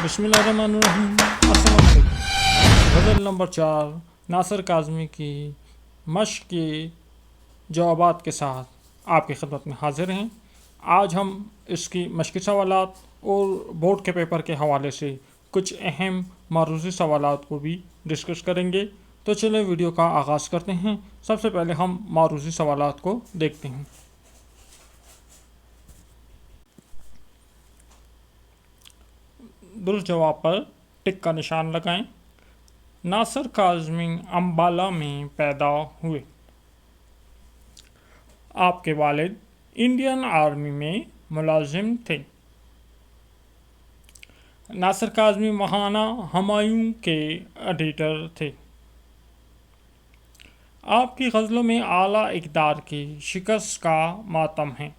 बिस्मिल्लाहिर्रहमानिर्रहीम। अस्सलाम वालेकुम। गज़ल नंबर 4 नासिर काज़मी की मश्क के जवाबात के साथ आपकी खिदमत में हाजिर हैं। आज हम इसकी मश्की सवालात और बोर्ड के पेपर के हवाले से कुछ अहम मारूज़ी सवालात को भी डिस्कस करेंगे। तो चलिए वीडियो का आगाज़ करते हैं। सबसे पहले हम मारूज़ी सवालात को देखते हैं। दुरुस्त जवाब पर टिक का निशान लगाएं। नासिर काज़मी अम्बाला में पैदा हुए। आपके वालिद इंडियन आर्मी में मुलाजिम थे। नासिर काज़मी महाना हुमायूं के एडिटर थे। आपकी गज़लों में आला इक़दार की शिकस्त का मातम है।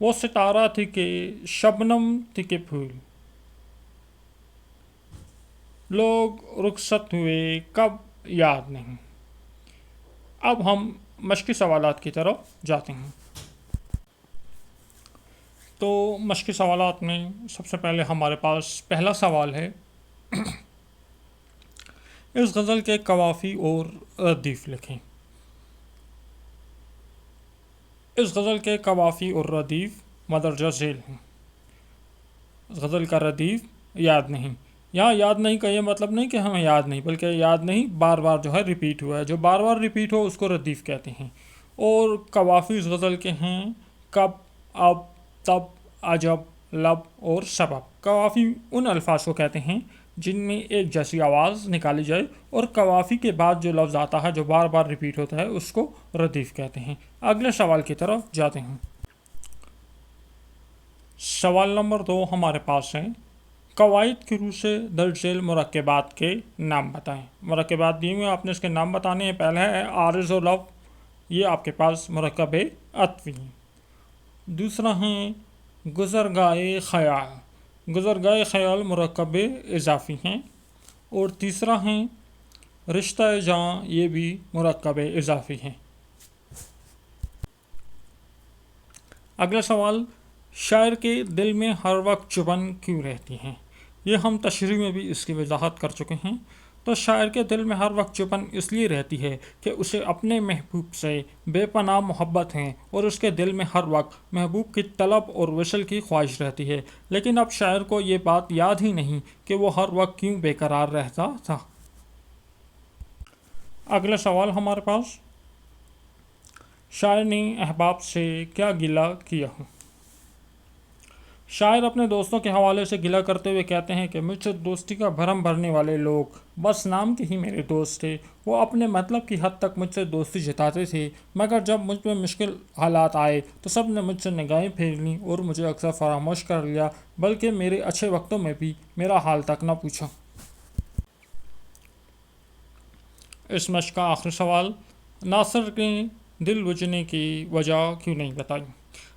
वो सितारा थी कि शबनम थी कि फूल, लोग रुखसत हुए कब याद नहीं। अब हम मश्की सवालात की तरफ जाते हैं। तो मश्की सवालात में सबसे पहले हमारे पास पहला सवाल है, इस गज़ल के कवाफ़ी और रदीफ़ लिखें। इस गज़ल के कवाफ़ी और रदीफ़ मदरजा झेल हैं। इस गज़ल का रदीफ़ याद नहीं। यहाँ याद नहीं का ये मतलब नहीं कि हमें याद नहीं, बल्कि याद नहीं बार बार जो है रिपीट हुआ है। जो बार बार रिपीट हो उसको रदीफ़ कहते हैं। और कवाफ़ी इस गज़ल के हैं कब, अब, तब, अजब, लब और सबब। कवाफ़ी उन अल्फाज को कहते हैं जिनमें एक जैसी आवाज़ निकाली जाए, और कवाफ़ी के बाद जो लफ्ज़ आता है जो बार बार रिपीट होता है उसको रदीफ़ कहते हैं। अगले सवाल की तरफ जाते हैं। सवाल नंबर 2 हमारे पास है, कवायद की रूह से दर्ज झेल मुरक्कबात के नाम बताएं। मुरक्कबात दिए हुए आपने इसके नाम बताने हैं। पहला है आरिज़ और लव, ये आपके पास मुरक्कब अत्वी हैं। दूसरा है गुज़रगाए ख़याल, गुज़रगाए ख़याल मुरक्कब इज़ाफ़ी हैं। और तीसरा है रिश्ता जाँ, ये भी मुरक्कब इज़ाफ़ी हैं। अगला सवाल, शायर के दिल में हर वक्त चुभन क्यों रहती हैं। ये हम तशरीह में भी इसकी वजाहत कर चुके हैं। तो शायर के दिल में हर वक्त चुभन इसलिए रहती है कि उसे अपने महबूब से बेपनाह मोहब्बत है और उसके दिल में हर वक्त महबूब की तलब और वसल की ख्वाहिश रहती है। लेकिन अब शायर को ये बात याद ही नहीं कि वो हर वक्त क्यों बेकरार रहता था। अगला सवाल हमारे पास, शायर ने अहबाब से क्या गिला किया हो। शायर अपने दोस्तों के हवाले से गिला करते हुए कहते हैं कि मुझसे दोस्ती का भरम भरने वाले लोग बस नाम के ही मेरे दोस्त थे। वो अपने मतलब की हद तक मुझसे दोस्ती जताते थे, मगर जब मुझ में मुश्किल हालात आए तो सब ने मुझसे निगाहें फेर लीं और मुझे अक्सर फरामोश कर लिया, बल्कि मेरे अच्छे वक्तों में भी मेरा हाल तक न पूछा। इस मश्क का आखिरी सवाल, नासिर ने दिल बुझने की वजह क्यों नहीं बताई।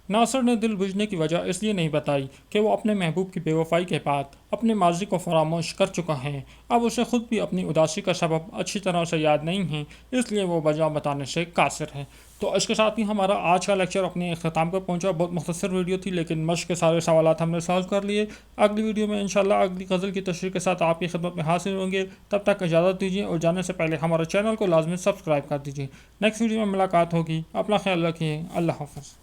नासिर ने दिल बुझने की वजह इसलिए नहीं बताई कि वो अपने महबूब की बेवफाई के बाद अपने माजी को फरामोश कर चुका है। अब उसे खुद भी अपनी उदासी का सबब अच्छी तरह से याद नहीं है, इसलिए वो वजह बताने से कासिर है। तो इसके साथ ही हमारा आज का लेक्चर अपने अख्ताम पर पहुंचा। बहुत मुख्तसर वीडियो थी, लेकिन मश्क के सारे सवालात हमने सॉल्व कर लिए। अगली वीडियो में इंशाल्लाह अगली गज़ल की तशरीह के साथ आपकी खिदमत में हाजिर होंगे। तब तक इजाज़त दीजिए और जाने से पहले हमारे चैनल को लाजमी सब्सक्राइब कर दीजिए। नेक्स्ट वीडियो में मुलाकात होगी। अपना ख्याल रखिए। अल्लाह हाफ़िज़।